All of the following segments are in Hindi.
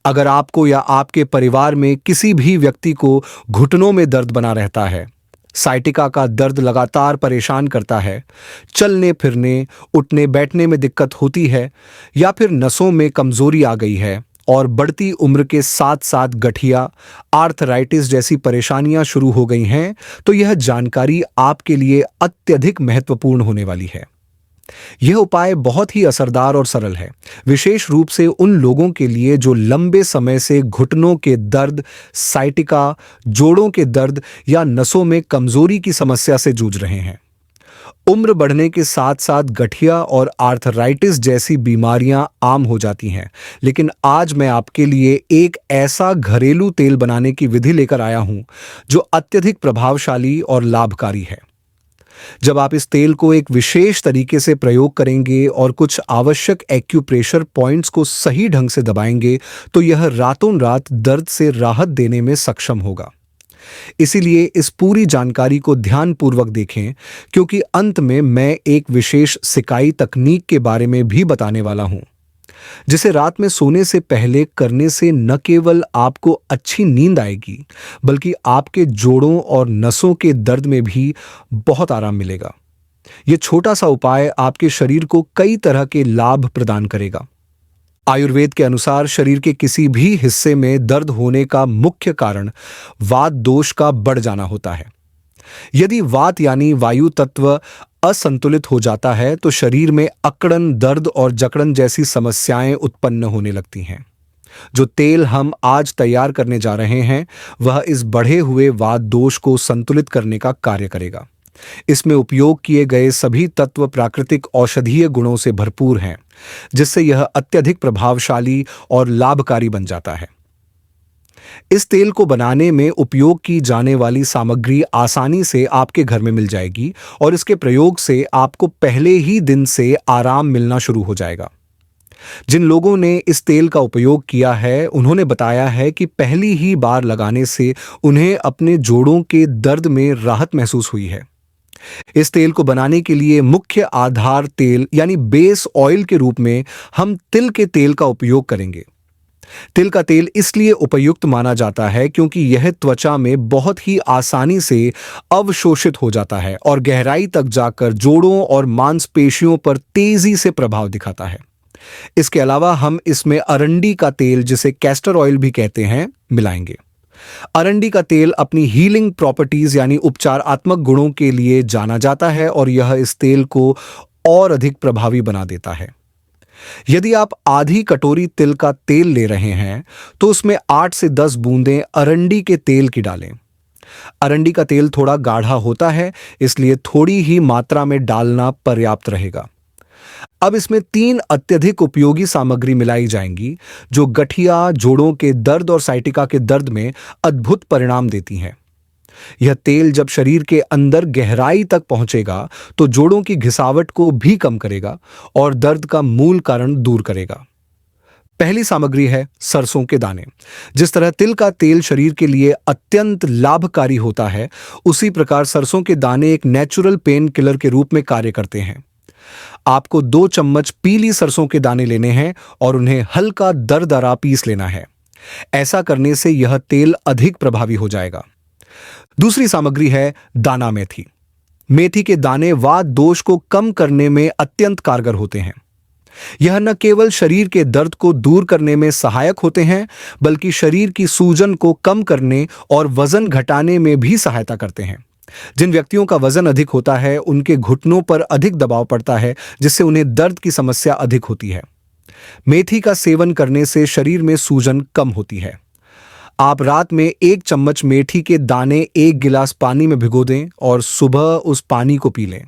अगर आपको या आपके परिवार में किसी भी व्यक्ति को घुटनों में दर्द बना रहता है, साइटिका का दर्द लगातार परेशान करता है, चलने फिरने, उठने बैठने में दिक्कत होती है, या फिर नसों में कमजोरी आ गई है और बढ़ती उम्र के साथ साथ गठिया, आर्थराइटिस जैसी परेशानियां शुरू हो गई हैं, तो यह जानकारी आपके लिए अत्यधिक महत्वपूर्ण होने वाली है। यह उपाय बहुत ही असरदार और सरल है, विशेष रूप से उन लोगों के लिए जो लंबे समय से घुटनों के दर्द, साइटिका, जोड़ों के दर्द या नसों में कमजोरी की समस्या से जूझ रहे हैं। उम्र बढ़ने के साथ साथ गठिया और आर्थराइटिस जैसी बीमारियां आम हो जाती हैं, लेकिन आज मैं आपके लिए एक ऐसा घरेलू तेल बनाने की विधि लेकर आया हूं जो अत्यधिक प्रभावशाली और लाभकारी है। जब आप इस तेल को एक विशेष तरीके से प्रयोग करेंगे और कुछ आवश्यक एक्यूप्रेशर पॉइंट्स को सही ढंग से दबाएंगे, तो यह रातों रात दर्द से राहत देने में सक्षम होगा। इसीलिए इस पूरी जानकारी को ध्यानपूर्वक देखें, क्योंकि अंत में मैं एक विशेष सिकाई तकनीक के बारे में भी बताने वाला हूं, जिसे रात में सोने से पहले करने से न केवल आपको अच्छी नींद आएगी, बल्कि आपके जोड़ों और नसों के दर्द में भी बहुत आराम मिलेगा। यह छोटा सा उपाय आपके शरीर को कई तरह के लाभ प्रदान करेगा। आयुर्वेद के अनुसार शरीर के किसी भी हिस्से में दर्द होने का मुख्य कारण वात दोष का बढ़ जाना होता है। यदि वात यानी वायु तत्व असंतुलित हो जाता है, तो शरीर में अकड़न, दर्द और जकड़न जैसी समस्याएं उत्पन्न होने लगती हैं। जो तेल हम आज तैयार करने जा रहे हैं, वह इस बढ़े हुए वात दोष को संतुलित करने का कार्य करेगा। इसमें उपयोग किए गए सभी तत्व प्राकृतिक औषधीय गुणों से भरपूर हैं, जिससे यह अत्यधिक प्रभावशाली और लाभकारी बन जाता है। इस तेल को बनाने में उपयोग की जाने वाली सामग्री आसानी से आपके घर में मिल जाएगी और इसके प्रयोग से आपको पहले ही दिन से आराम मिलना शुरू हो जाएगा। जिन लोगों ने इस तेल का उपयोग किया है, उन्होंने बताया है कि पहली ही बार लगाने से उन्हें अपने जोड़ों के दर्द में राहत महसूस हुई है। इस तेल को बनाने के लिए मुख्य आधार तेल यानी बेस ऑयल के रूप में हम तिल के तेल का उपयोग करेंगे। तिल का तेल इसलिए उपयुक्त माना जाता है क्योंकि यह त्वचा में बहुत ही आसानी से अवशोषित हो जाता है और गहराई तक जाकर जोड़ों और मांसपेशियों पर तेजी से प्रभाव दिखाता है। इसके अलावा हम इसमें अरंडी का तेल, जिसे कैस्टर ऑयल भी कहते हैं, मिलाएंगे। अरंडी का तेल अपनी हीलिंग प्रॉपर्टीज यानी उपचारात्मक गुणों के लिए जाना जाता है और यह इस तेल को और अधिक प्रभावी बना देता है। यदि आप आधी कटोरी तिल का तेल ले रहे हैं, तो उसमें 8 से 10 बूंदें अरंडी के तेल की डालें। अरंडी का तेल थोड़ा गाढ़ा होता है, इसलिए थोड़ी ही मात्रा में डालना पर्याप्त रहेगा। अब इसमें 3 अत्यधिक उपयोगी सामग्री मिलाई जाएंगी, जो गठिया, जोड़ों के दर्द और साइटिका के दर्द में अद्भुत परिणाम देती हैं। यह तेल जब शरीर के अंदर गहराई तक पहुंचेगा, तो जोड़ों की घिसावट को भी कम करेगा और दर्द का मूल कारण दूर करेगा। पहली सामग्री है सरसों के दाने। जिस तरह तिल का तेल शरीर के लिए अत्यंत लाभकारी होता है, उसी प्रकार सरसों के दाने एक नेचुरल पेन किलर के रूप में कार्य करते हैं। आपको 2 चम्मच पीली सरसों के दाने लेने हैं और उन्हें हल्का दरदरा पीस लेना है। ऐसा करने से यह तेल अधिक प्रभावी हो जाएगा। दूसरी सामग्री है दाना मेथी। मेथी के दाने वात दोष को कम करने में अत्यंत कारगर होते हैं। यह न केवल शरीर के दर्द को दूर करने में सहायक होते हैं, बल्कि शरीर की सूजन को कम करने और वजन घटाने में भी सहायता करते हैं। जिन व्यक्तियों का वजन अधिक होता है, उनके घुटनों पर अधिक दबाव पड़ता है, जिससे उन्हें दर्द की समस्या अधिक होती है। मेथी का सेवन करने से शरीर में सूजन कम होती है। आप रात में 1 चम्मच मेथी के दाने 1 गिलास पानी में भिगो दें और सुबह उस पानी को पी लें।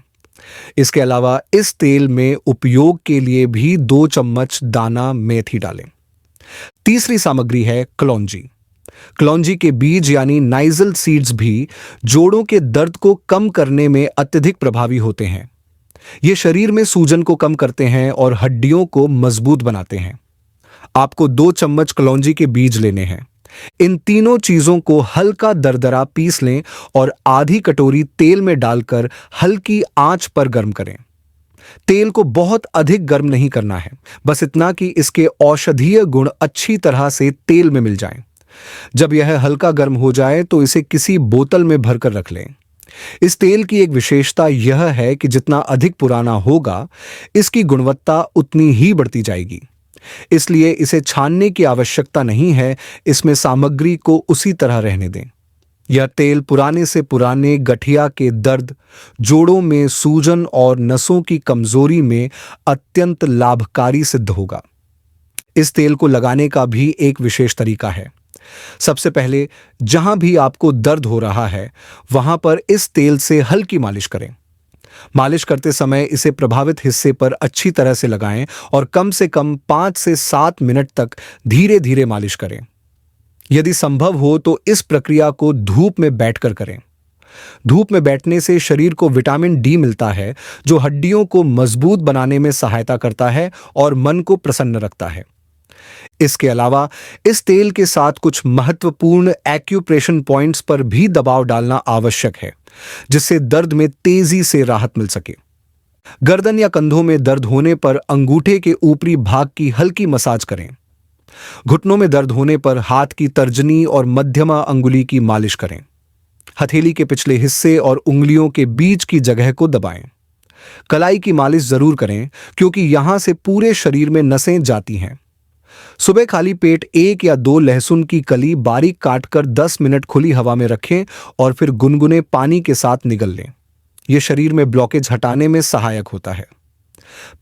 इसके अलावा इस तेल में उपयोग के लिए भी 2 चम्मच दाना मेथी डालें। तीसरी सामग्री है कलौंजी। कलौंजी के बीज यानी नाइजल सीड्स भी जोड़ों के दर्द को कम करने में अत्यधिक प्रभावी होते हैं। ये शरीर में सूजन को कम करते हैं और हड्डियों को मजबूत बनाते हैं। आपको 2 चम्मच कलौंजी के बीज लेने हैं। इन तीनों चीजों को हल्का दरदरा पीस लें और आधी कटोरी तेल में डालकर हल्की आंच पर गर्म करें। तेल को बहुत अधिक गर्म नहीं करना है, बस इतना कि इसके औषधीय गुण अच्छी तरह से तेल में मिल जाएं। जब यह हल्का गर्म हो जाए तो इसे किसी बोतल में भरकर रख लें। इस तेल की एक विशेषता यह है कि जितना अधिक पुराना होगा, इसकी गुणवत्ता उतनी ही बढ़ती जाएगी। इसलिए इसे छानने की आवश्यकता नहीं है, इसमें सामग्री को उसी तरह रहने दें। यह तेल पुराने से पुराने गठिया के दर्द, जोड़ों में सूजन और नसों की कमजोरी में अत्यंत लाभकारी सिद्ध होगा। इस तेल को लगाने का भी एक विशेष तरीका है। सबसे पहले जहां भी आपको दर्द हो रहा है, वहां पर इस तेल से हल्की मालिश करें। मालिश करते समय इसे प्रभावित हिस्से पर अच्छी तरह से लगाएं और कम से कम 5 से 7 मिनट तक धीरे धीरे मालिश करें। यदि संभव हो तो इस प्रक्रिया को धूप में बैठकर करें। धूप में बैठने से शरीर को विटामिन डी मिलता है, जो हड्डियों को मजबूत बनाने में सहायता करता है और मन को प्रसन्न रखता है। इसके अलावा इस तेल के साथ कुछ महत्वपूर्ण एक्यूप्रेशर पॉइंट्स पर भी दबाव डालना आवश्यक है, जिससे दर्द में तेजी से राहत मिल सके। गर्दन या कंधों में दर्द होने पर अंगूठे के ऊपरी भाग की हल्की मसाज करें। घुटनों में दर्द होने पर हाथ की तर्जनी और मध्यमा अंगुली की मालिश करें। हथेली के पिछले हिस्से और उंगलियों के बीच की जगह को दबाएं। कलाई की मालिश जरूर करें, क्योंकि यहां से पूरे शरीर में नसें जाती हैं। सुबह खाली पेट 1 या 2 लहसुन की कली बारीक काटकर 10 मिनट खुली हवा में रखें और फिर गुनगुने पानी के साथ निगल लें। यह शरीर में ब्लॉकेज हटाने में सहायक होता है।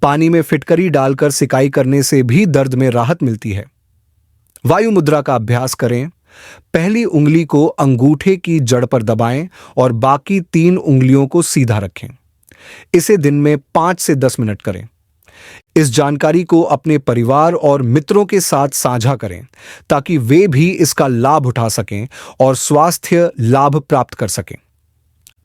पानी में फिटकरी डालकर सिकाई करने से भी दर्द में राहत मिलती है। वायु मुद्रा का अभ्यास करें। पहली उंगली को अंगूठे की जड़ पर दबाएं और बाकी 3 उंगलियों को सीधा रखें। इसे दिन में 5 से 10 मिनट करें। इस जानकारी को अपने परिवार और मित्रों के साथ साझा करें, ताकि वे भी इसका लाभ उठा सकें और स्वास्थ्य लाभ प्राप्त कर सकें।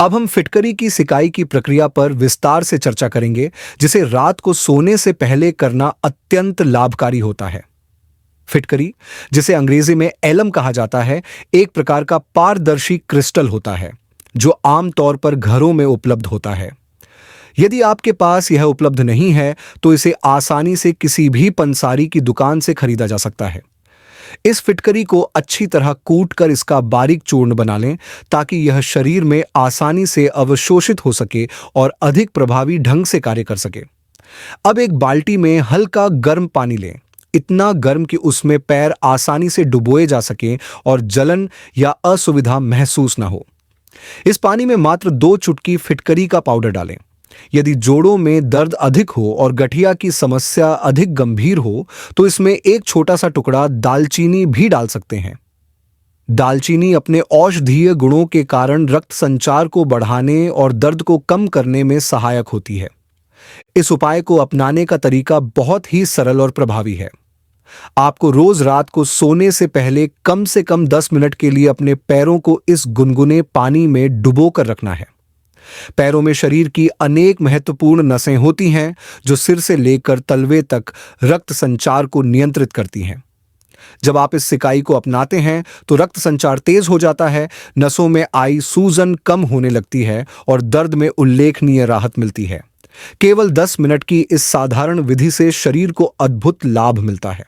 अब हम फिटकरी की सिकाई की प्रक्रिया पर विस्तार से चर्चा करेंगे, जिसे रात को सोने से पहले करना अत्यंत लाभकारी होता है। फिटकरी, जिसे अंग्रेजी में एलम कहा जाता है, एक प्रकार का पारदर्शी क्रिस्टल होता है, जो आमतौर पर घरों में उपलब्ध होता है। यदि आपके पास यह उपलब्ध नहीं है, तो इसे आसानी से किसी भी पंसारी की दुकान से खरीदा जा सकता है। इस फिटकरी को अच्छी तरह कूटकर इसका बारीक चूर्ण बना लें, ताकि यह शरीर में आसानी से अवशोषित हो सके और अधिक प्रभावी ढंग से कार्य कर सके। अब एक बाल्टी में हल्का गर्म पानी लें, इतना गर्म कि उसमें पैर आसानी से डुबोए जा सकें और जलन या असुविधा महसूस न हो। इस पानी में मात्र 2 चुटकी फिटकरी का पाउडर डालें। यदि जोड़ों में दर्द अधिक हो और गठिया की समस्या अधिक गंभीर हो, तो इसमें एक छोटा सा टुकड़ा दालचीनी भी डाल सकते हैं। दालचीनी अपने औषधीय गुणों के कारण रक्त संचार को बढ़ाने और दर्द को कम करने में सहायक होती है। इस उपाय को अपनाने का तरीका बहुत ही सरल और प्रभावी है। आपको रोज रात को सोने से पहले कम से कम 10 मिनट के लिए अपने पैरों को इस गुनगुने पानी में डुबो कर रखना है। पैरों में शरीर की अनेक महत्वपूर्ण नसें होती हैं, जो सिर से लेकर तलवे तक रक्त संचार को नियंत्रित करती हैं। जब आप इस सिकाई को अपनाते हैं तो रक्त संचार तेज हो जाता है, नसों में आई सूजन कम होने लगती है और दर्द में उल्लेखनीय राहत मिलती है। केवल 10 मिनट की इस साधारण विधि से शरीर को अद्भुत लाभ मिलता है।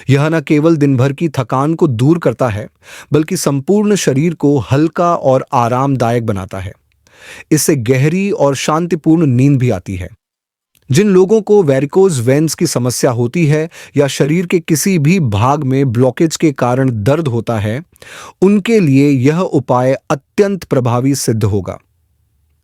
यह न केवल दिन भर की थकान को दूर करता है, बल्कि संपूर्ण शरीर को हल्का और आरामदायक बनाता है। इससे गहरी और शांतिपूर्ण नींद भी आती है। जिन लोगों को वेरिकोज वेन्स की समस्या होती है या शरीर के किसी भी भाग में ब्लॉकेज के कारण दर्द होता है, उनके लिए यह उपाय अत्यंत प्रभावी सिद्ध होगा।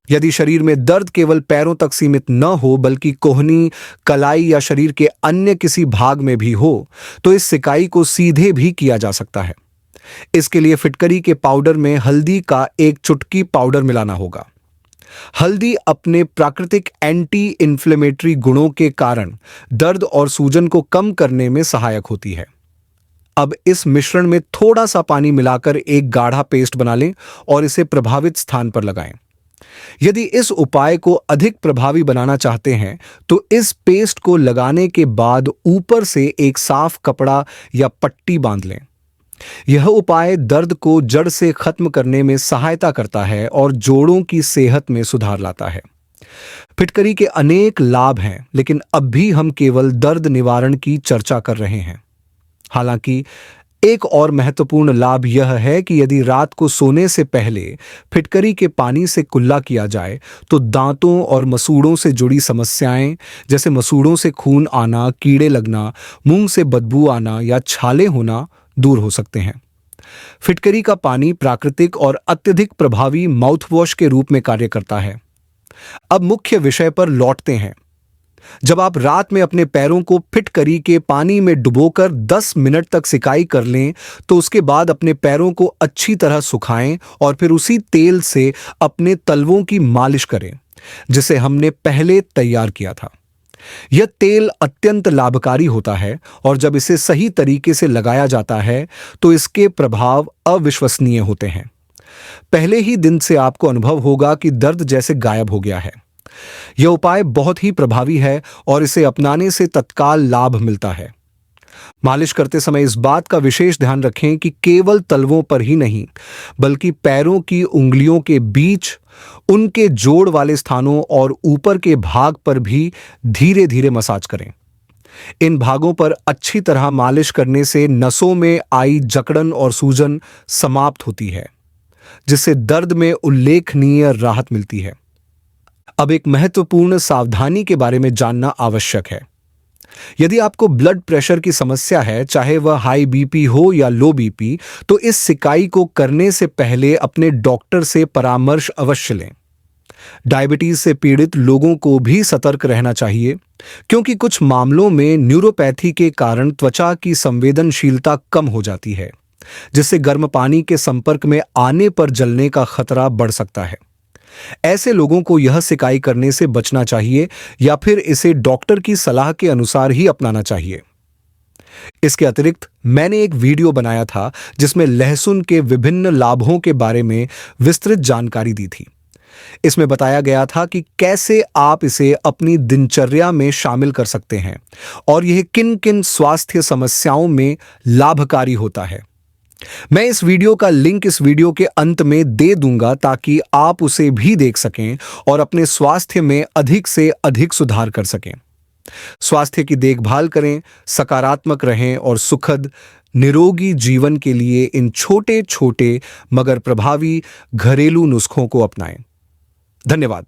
यदि शरीर में दर्द केवल पैरों तक सीमित न हो, बल्कि कोहनी, कलाई या शरीर के अन्य किसी भाग में भी हो, तो इस सिकाई को सीधे भी किया जा सकता है। इसके लिए फिटकरी के पाउडर में हल्दी का 1 चुटकी पाउडर मिलाना होगा। हल्दी अपने प्राकृतिक एंटी इन्फ्लेमेटरी गुणों के कारण दर्द और सूजन को कम करने में सहायक होती है। अब इस मिश्रण में थोड़ा सा पानी मिलाकर एक गाढ़ा पेस्ट बना लें और इसे प्रभावित स्थान पर लगाएं। यदि इस उपाय को अधिक प्रभावी बनाना चाहते हैं, तो इस पेस्ट को लगाने के बाद ऊपर से एक साफ कपड़ा या पट्टी बांध लें। यह उपाय दर्द को जड़ से खत्म करने में सहायता करता है और जोड़ों की सेहत में सुधार लाता है। फिटकरी के अनेक लाभ हैं, लेकिन अब भी हम केवल दर्द निवारण की चर्चा कर रहे हैं। हालांकि एक और महत्वपूर्ण लाभ यह है कि यदि रात को सोने से पहले फिटकरी के पानी से कुल्ला किया जाए तो दांतों और मसूड़ों से जुड़ी समस्याएं, जैसे मसूड़ों से खून आना, कीड़े लगना, मुंह से बदबू आना या छाले होना, दूर हो सकते हैं। फिटकरी का पानी प्राकृतिक और अत्यधिक प्रभावी माउथवॉश के रूप में कार्य करता है। अब मुख्य विषय पर लौटते हैं। जब आप रात में अपने पैरों को फिटकरी के पानी में डुबोकर 10 मिनट तक सिकाई कर लें, तो उसके बाद अपने पैरों को अच्छी तरह सुखाएं और फिर उसी तेल से अपने तलवों की मालिश करें, जिसे हमने पहले तैयार किया था। यह तेल अत्यंत लाभकारी होता है और जब इसे सही तरीके से लगाया जाता है तो इसके प्रभाव अविश्वसनीय होते हैं। पहले ही दिन से आपको अनुभव होगा कि दर्द जैसे गायब हो गया है। यह उपाय बहुत ही प्रभावी है और इसे अपनाने से तत्काल लाभ मिलता है। मालिश करते समय इस बात का विशेष ध्यान रखें कि केवल तलवों पर ही नहीं, बल्कि पैरों की उंगलियों के बीच, उनके जोड़ वाले स्थानों और ऊपर के भाग पर भी धीरे धीरे मसाज करें। इन भागों पर अच्छी तरह मालिश करने से नसों में आई जकड़न और सूजन समाप्त होती है, जिससे दर्द में उल्लेखनीय राहत मिलती है। अब एक महत्वपूर्ण सावधानी के बारे में जानना आवश्यक है। यदि आपको ब्लड प्रेशर की समस्या है, चाहे वह हाई बीपी हो या लो बीपी, तो इस सिकाई को करने से पहले अपने डॉक्टर से परामर्श अवश्य लें। डायबिटीज से पीड़ित लोगों को भी सतर्क रहना चाहिए, क्योंकि कुछ मामलों में न्यूरोपैथी के कारण त्वचा की संवेदनशीलता कम हो जाती है, जिससे गर्म पानी के संपर्क में आने पर जलने का खतरा बढ़ सकता है। ऐसे लोगों को यह सिकाई करने से बचना चाहिए या फिर इसे डॉक्टर की सलाह के अनुसार ही अपनाना चाहिए। इसके अतिरिक्त मैंने एक वीडियो बनाया था जिसमें लहसुन के विभिन्न लाभों के बारे में विस्तृत जानकारी दी थी। इसमें बताया गया था कि कैसे आप इसे अपनी दिनचर्या में शामिल कर सकते हैं और यह किन किन स्वास्थ्य समस्याओं में लाभकारी होता है। मैं इस वीडियो का लिंक इस वीडियो के अंत में दे दूंगा ताकि आप उसे भी देख सकें और अपने स्वास्थ्य में अधिक से अधिक सुधार कर सकें। स्वास्थ्य की देखभाल करें, सकारात्मक रहें और सुखद निरोगी जीवन के लिए इन छोटे छोटे मगर प्रभावी घरेलू नुस्खों को अपनाएं। धन्यवाद।